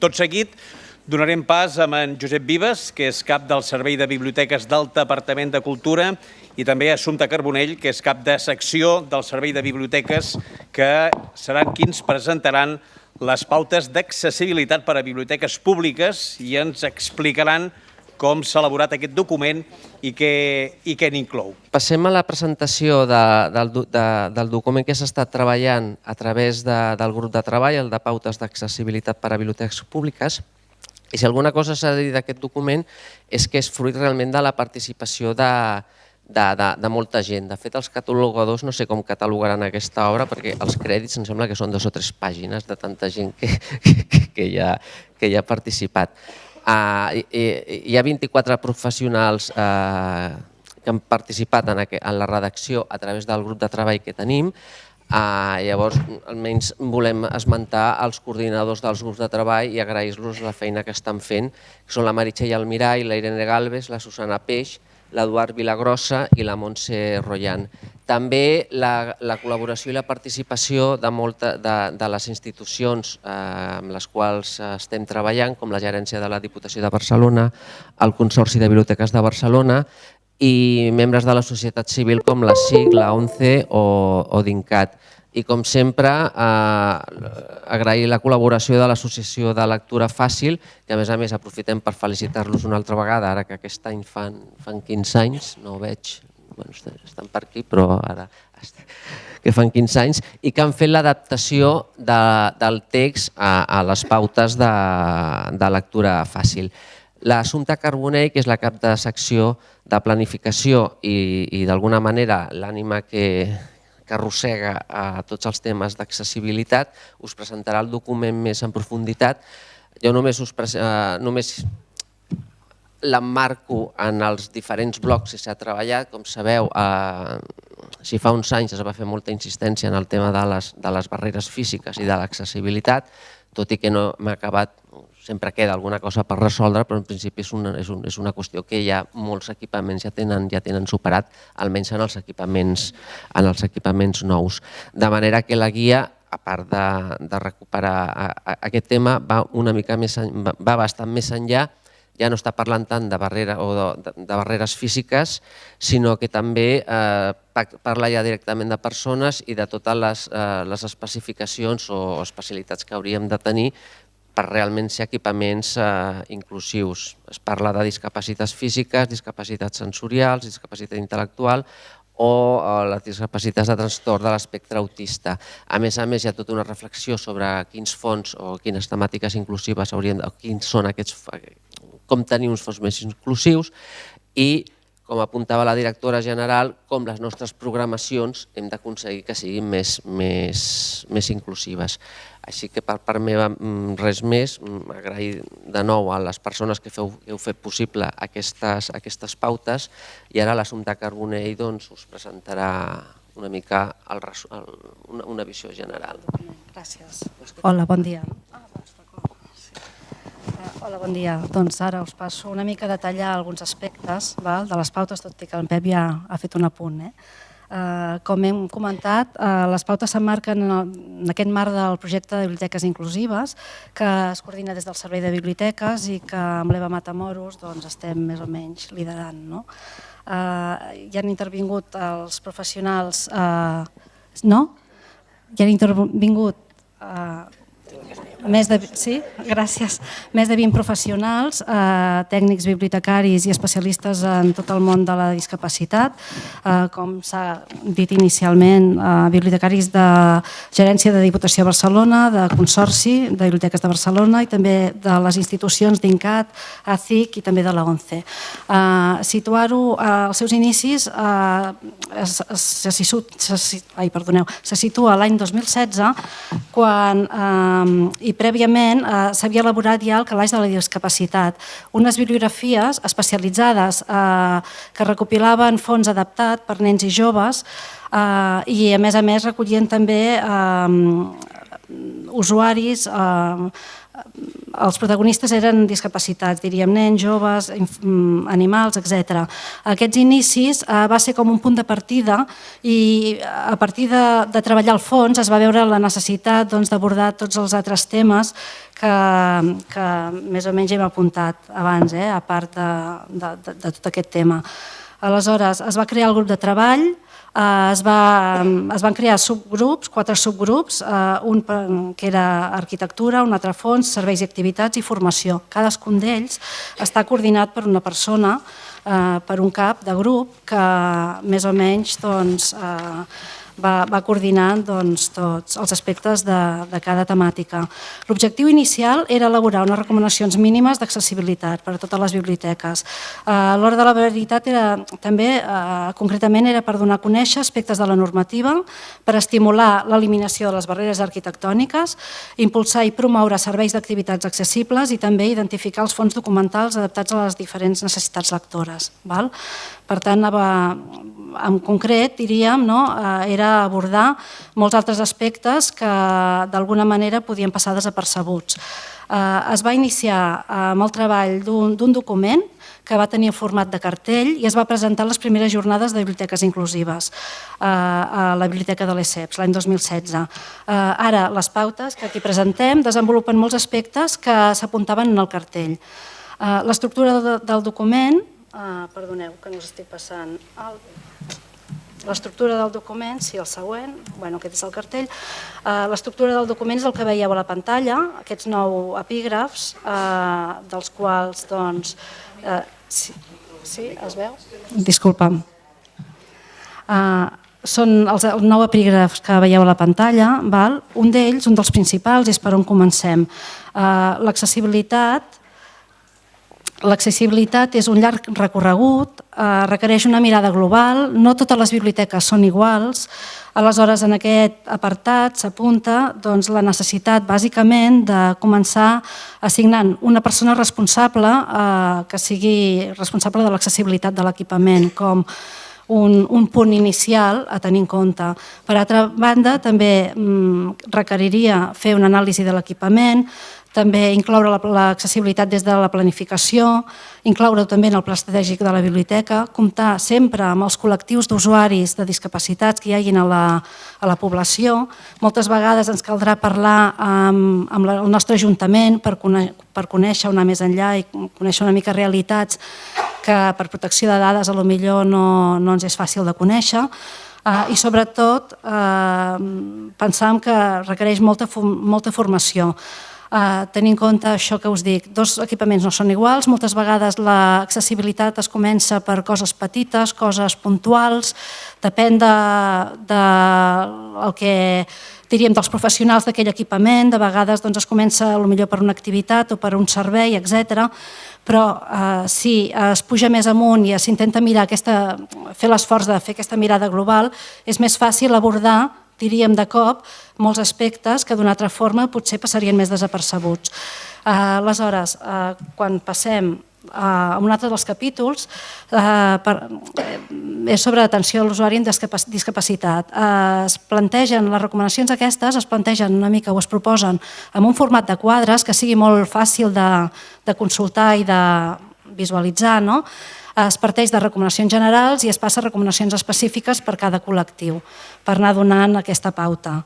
Tot seguit, donarem pas a en Josep Vives, que és cap del Servei de Biblioteques del Departament de Cultura, i també a Assumpta Carbonell, que és cap de secció del Servei de Biblioteques, que seran qui ens presentaran les pautes d'accessibilitat per a biblioteques públiques i ens explicaran com s'ha elaborat aquest document i què n'inclou. Passem a la presentació del document que s'ha estat treballant a través del grup de treball, el de pautes d'accessibilitat per a biblioteques públiques. I si alguna cosa s'ha de dir d'aquest document és que és fruit realment de la participació de molta gent. De fet, els catalogadors no sé com catalogaran aquesta obra perquè els crèdits em sembla que són 2 o 3 pàgines de tanta gent que hi ha participat. Hi ha 24 professionals que han participat en la redacció a través del grup de treball que tenim. Llavors, almenys volem esmentar els coordinadors dels grups de treball i agrair-los la feina que estan fent, que són la Meritxell Almirall, la Irene Galvez, la Susana Peix, l'Eduard Vilagrossa i la Montse Royan. També la col·laboració i la participació de les institucions amb les quals estem treballant, com la Gerència de la Diputació de Barcelona, el Consorci de Biblioteques de Barcelona i membres de la societat civil com la SIC, la ONCE o DINCAT. I com sempre, agrair la col·laboració de l'Associació de Lectura Fàcil, que a més aprofitem per felicitar-los una altra vegada, ara que aquest any fan 15 anys, no ho veig, estan per aquí, però ara que fan 15 anys, i que han fet l'adaptació del text a les pautes de lectura fàcil. L'Assumpta Carbonell, que és la cap de secció de planificació i d'alguna manera l'ànima que arrossega a tots els temes d'accessibilitat, us presentarà el document més en profunditat. Jo només l'emmarco en els diferents blocs que s'ha treballat. Com sabeu, si fa uns anys es va fer molta insistència en el tema de les barreres físiques i de l'accessibilitat, tot i que no m'ha acabat, sempre queda alguna cosa per resoldre, però en principi és una qüestió que ja molts equipaments ja tenen superat, almenys en els equipaments nous. De manera que la guia, a part de recuperar aquest tema, va bastant més enllà. Ja no està parlant tant de barreres físiques, sinó que també parla ja directament de persones i de totes les especificacions o especialitats que hauríem de tenir per realment ser equipaments inclusius. Es parla de discapacitats físiques, discapacitats sensorials, discapacitat intel·lectual o les discapacitats de trastorn de l'espectre autista. A més, hi ha tota una reflexió sobre quins fons o quines temàtiques inclusives quins són aquests, com tenir uns fons més inclusius i, com apuntava la directora general, com les nostres programacions hem d'aconseguir que siguin més inclusives. Així que per part meva res més, agrair de nou a les persones que heu fet possible aquestes pautes i ara l'Assumpta Carbonell us presentarà una mica una visió general. Gràcies. Hola, bon dia. Hola, bon dia. Doncs ara us passo una mica a detallar alguns aspectes de les pautes, tot i que en Pep ja ha fet un apunt. Com hem comentat, les pautes s'emmarquen en aquest marc del projecte de biblioteques inclusives que es coordina des del Servei de Biblioteques i que amb l'Eva Matamoros estem més o menys liderant. Hi han intervingut els professionals... No? Hi han intervingut... Sí, gràcies. Més de 20 professionals, tècnics bibliotecaris i especialistes en tot el món de la discapacitat. Com s'ha dit inicialment, bibliotecaris de Gerència de Diputació de Barcelona, de Consorci de Biblioteques de Barcelona i també de les institucions d'INCAT, ACIC i també de la ONCE. Situar-ho als seus inicis se situa l'any 2016 quan i prèviament s'havia elaborat ja el calaix de la discapacitat, unes bibliografies especialitzades que recopilaven fons adaptat per nens i joves i a més recollien també usuaris els protagonistes eren discapacitats, diríem nens, joves, animals, etc. Aquests inicis va ser com un punt de partida i a partir de treballar al fons es va veure la necessitat d'abordar tots els altres temes que més o menys hem apuntat abans, a part de tot aquest tema. Aleshores, es va crear el grup de treball, es van crear subgrups, 4 subgrups, un que era arquitectura, un altre fons, serveis i activitats i formació. Cadascun d'ells està coordinat per una persona, per un cap de grup que més o menys va coordinant tots els aspectes de cada temàtica. L'objectiu inicial era elaborar unes recomanacions mínimes d'accessibilitat per a totes les biblioteques. A l'hora de la veritat també concretament era per donar a conèixer aspectes de la normativa, per estimular l'eliminació de les barreres arquitectòniques, impulsar i promoure serveis d'activitats accessibles i també identificar els fons documentals adaptats a les diferents necessitats lectores. Per tant, en concret, diríem, era abordar molts altres aspectes que d'alguna manera podien passar desapercebuts. Es va iniciar amb el treball d'un document que va tenir format de cartell i es va presentar a les primeres jornades de biblioteques inclusives a la Biblioteca de l'ESEPS l'any 2016. Ara, les pautes que aquí presentem desenvolupen molts aspectes que s'apuntaven en el cartell. L'estructura del document, perdoneu que no us estic passant l'estructura del document, sí, el següent, aquest és el cartell. L'estructura del document és el que veieu a la pantalla, aquests 9 epígrafs, dels quals, sí, es veu? Disculpa'm. Són els 9 epígrafs que veieu a la pantalla. Un d'ells, un dels principals, és per on comencem. L'accessibilitat és un llarg recorregut, requereix una mirada global, no totes les biblioteques són iguals, aleshores en aquest apartat s'apunta la necessitat bàsicament de començar assignant una persona responsable que sigui responsable de l'accessibilitat de l'equipament com un punt inicial a tenir en compte. Per altra banda, també requeriria fer una anàlisi de l'equipament, també incloure l'accessibilitat des de la planificació, incloure-ho també en el pla estratègic de la biblioteca, comptar sempre amb els col·lectius d'usuaris de discapacitats que hi hagin a la població. Moltes vegades ens caldrà parlar amb el nostre ajuntament per conèixer, anar més enllà i conèixer una mica realitats que per protecció de dades potser no ens és fàcil de conèixer. I sobretot pensàvem que requereix molta formació. Tenint en compte això que us dic, 2 equipaments no són iguals, moltes vegades l'accessibilitat es comença per coses petites, coses puntuals, depèn del que diríem dels professionals d'aquell equipament, de vegades es comença potser per una activitat o per un servei, etc. Però si es puja més amunt i s'intenta fer l'esforç de fer aquesta mirada global, és més fàcil abordar, diríem de cop, molts aspectes que d'una altra forma potser passarien més desapercebuts. Aleshores, quan passem a un altre dels capítols, és sobre atenció a l'usuari amb discapacitat. Es plantegen, les recomanacions aquestes es plantegen una mica o es proposen en un format de quadres que sigui molt fàcil de consultar i de visualitzar, no? Es parteix de recomanacions generals i es passa a recomanacions específiques per cada col·lectiu, per anar donant aquesta pauta.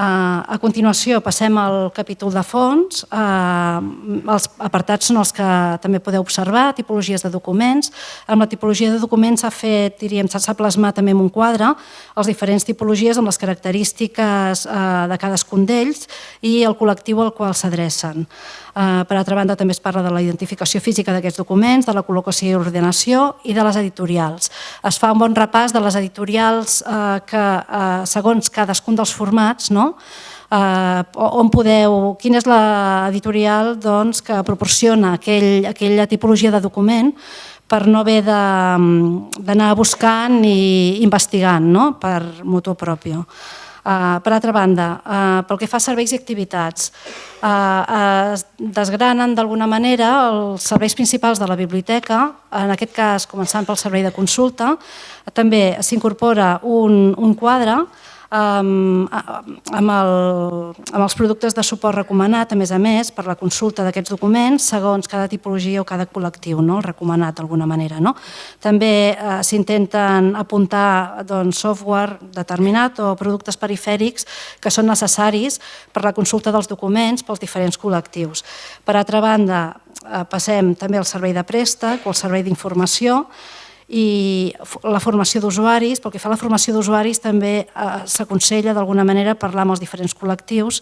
A continuació passem al capítol de fons. Els apartats són els que també podeu observar, tipologies de documents. Amb la tipologia de documents s'ha plasmat també en un quadre les diferents tipologies amb les característiques de cadascun d'ells i el col·lectiu al qual s'adrecen. Per altra banda, també es parla de la identificació física d'aquests documents, de la col·locació i ordenació i de les editorials. Es fa un bon repàs de les editorials que, segons cadascun dels formats, quina és l'editorial que proporciona aquella tipologia de document per no haver d'anar buscant i investigant per motu proprio. Per altra banda, pel que fa a serveis i activitats, es desgranen d'alguna manera els serveis principals de la biblioteca, en aquest cas començant pel servei de consulta. També s'incorpora un quadre amb els productes de suport recomanat, a més, per la consulta d'aquests documents, segons cada tipologia o cada col·lectiu, el recomanat d'alguna manera. També s'intenten apuntar software determinat o productes perifèrics que són necessaris per la consulta dels documents pels diferents col·lectius. Per altra banda, passem també al servei de préstec o al servei d'informació i la formació d'usuaris. Pel que fa a la formació d'usuaris també s'aconsella d'alguna manera parlar amb els diferents col·lectius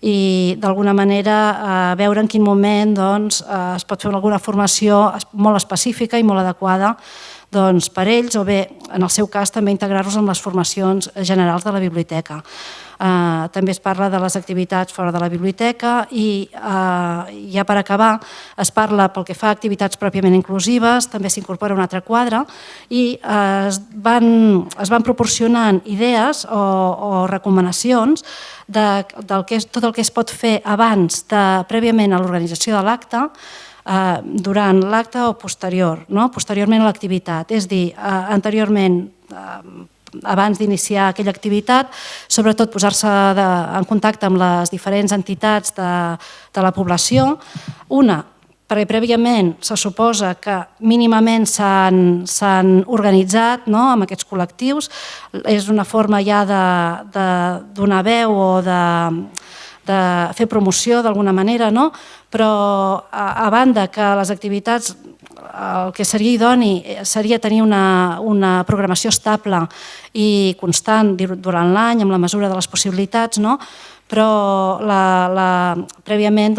i d'alguna manera veure en quin moment es pot fer alguna formació molt específica i molt adequada per ells o bé, en el seu cas, també integrar-los en les formacions generals de la biblioteca. També es parla de les activitats fora de la biblioteca i ja per acabar es parla pel que fa a activitats pròpiament inclusives, també s'incorpora un altre quadre i es van proporcionant idees o recomanacions de tot el que es pot fer abans, prèviament a l'organització de l'acte, durant l'acte o posteriorment a l'activitat. És a dir, anteriorment, abans d'iniciar aquella activitat, sobretot posar-se en contacte amb les diferents entitats de la població. Una, perquè prèviament se suposa que mínimament s'han organitzat amb aquests col·lectius. És una forma ja de donar veu o de fer promoció d'alguna manera, però a banda que les activitats, el que seria idoni seria tenir una programació estable i constant durant l'any amb la mesura de les possibilitats, però prèviament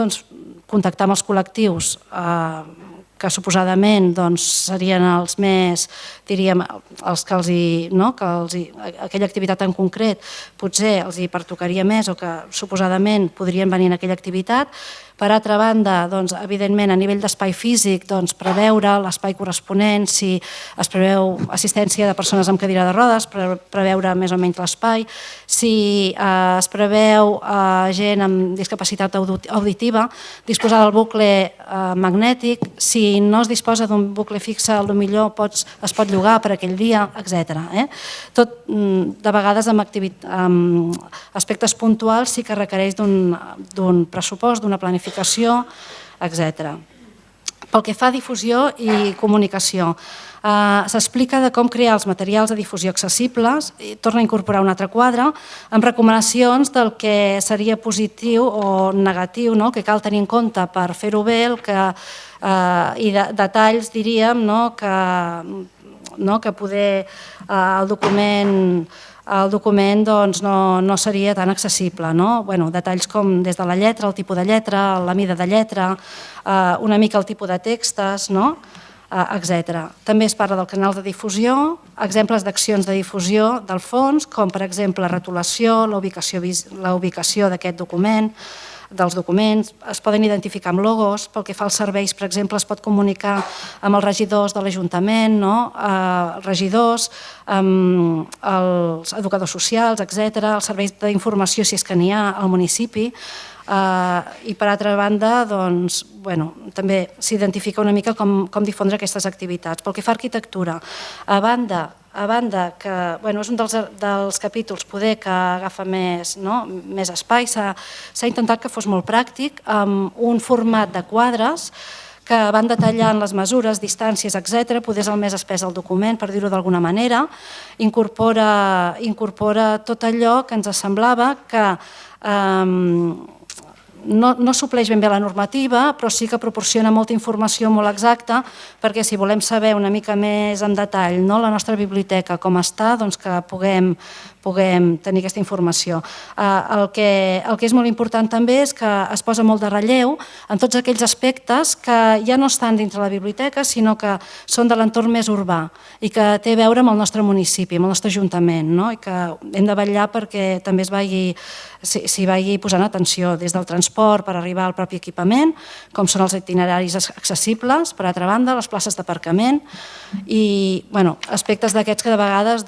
contactar amb els col·lectius que suposadament serien els més, diríem, els que aquella activitat en concret potser els hi pertocaria més o que suposadament podrien venir en aquella activitat. Per altra banda, evidentment, a nivell d'espai físic, preveure l'espai corresponent, si es preveu assistència de persones amb cadira de rodes, preveure més o menys l'espai, si es preveu gent amb discapacitat auditiva, disposar del bucle magnètic, si no es disposa d'un bucle fixe, potser es pot llogar per aquell dia, etc. Tot, de vegades, amb aspectes puntuals sí que requereix d'un pressupost, d'una planificació, etc. Pel que fa a difusió i comunicació, s'explica de com crear els materials de difusió accessibles i torna a incorporar un altre quadre amb recomanacions del que seria positiu o negatiu, que cal tenir en compte per fer-ho bé, i detalls, diríem, que poder el document no seria tan accessible. Detalls com des de la lletra, el tipus de lletra, la mida de lletra, una mica el tipus de textos, etc. També es parla del canal de difusió, exemples d'accions de difusió del fons, com per exemple la rotulació, la ubicació d'aquest document, dels documents, es poden identificar amb logos. Pel que fa als serveis, per exemple, es pot comunicar amb els regidors de l'Ajuntament, els regidors, amb els educadors socials, etc., els serveis d'informació, si és que n'hi ha, al municipi. I per altra banda, també s'identifica una mica com difondre aquestes activitats. Pel que fa a arquitectura, a banda que és un dels capítols poder que agafa més espai, s'ha intentat que fos molt pràctic, amb un format de quadres que van detallant les mesures, distàncies, etc., poder és el més espès del document, per dir-ho d'alguna manera, incorpora tot allò que ens semblava que no supleix ben bé la normativa, però sí que proporciona molta informació molt exacta, perquè si volem saber una mica més en detall la nostra biblioteca com està, que puguem tenir aquesta informació. El que és molt important també és que es posa molt de relleu en tots aquells aspectes que ja no estan dintre la biblioteca, sinó que són de l'entorn més urbà i que té a veure amb el nostre municipi, amb el nostre ajuntament, i que hem de vetllar perquè també s'hi vagi posant atenció des del transport per arribar al propi equipament, com són els itineraris accessibles, per altra banda, les places d'aparcament i aspectes d'aquests que de vegades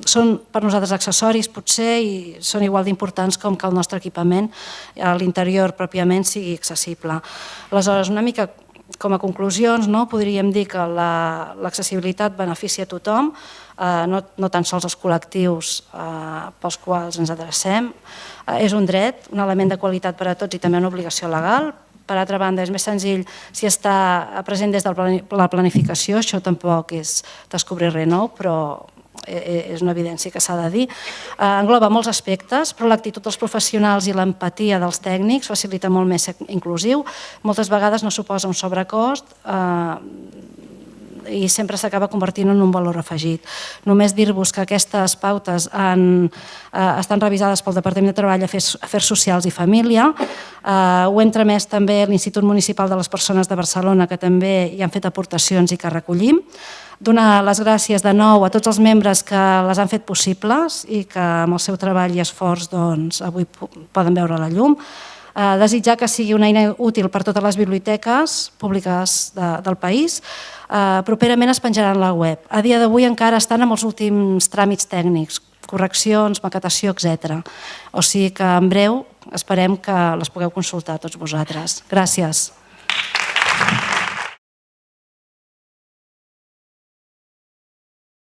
són per nosaltres accessoris potser i són igual d'importants com que el nostre equipament a l'interior pròpiament sigui accessible. Aleshores, una mica Com a conclusions, podríem dir que l'accessibilitat beneficia a tothom, no tan sols els col·lectius pels quals ens adrecem. És un dret, un element de qualitat per a tots i també una obligació legal. Per altra banda, és més senzill si està present des de la planificació, això tampoc és descobrir res nou, però és una evidència que s'ha de dir. Engloba molts aspectes, però l'actitud dels professionals i l'empatia dels tècnics facilita molt més ser inclusiu. Moltes vegades no suposa un sobrecost i sempre s'acaba convertint en un valor afegit. Només dir-vos que aquestes pautes estan revisades pel Departament de Treball, Afers Socials i Família. Ho hem tramès també a l'Institut Municipal de les Persones de Barcelona, que també hi han fet aportacions i que recollim. Donar les gràcies de nou a tots els membres que les han fet possibles i que amb el seu treball i esforç avui poden veure la llum. Desitjar que sigui una eina útil per totes les biblioteques públiques del país. Properament es penjaran a la web. A dia d'avui encara estan amb els últims tràmits tècnics, correccions, maquetació, etc. O sigui que en breu esperem que les pugueu consultar tots vosaltres. Gràcies.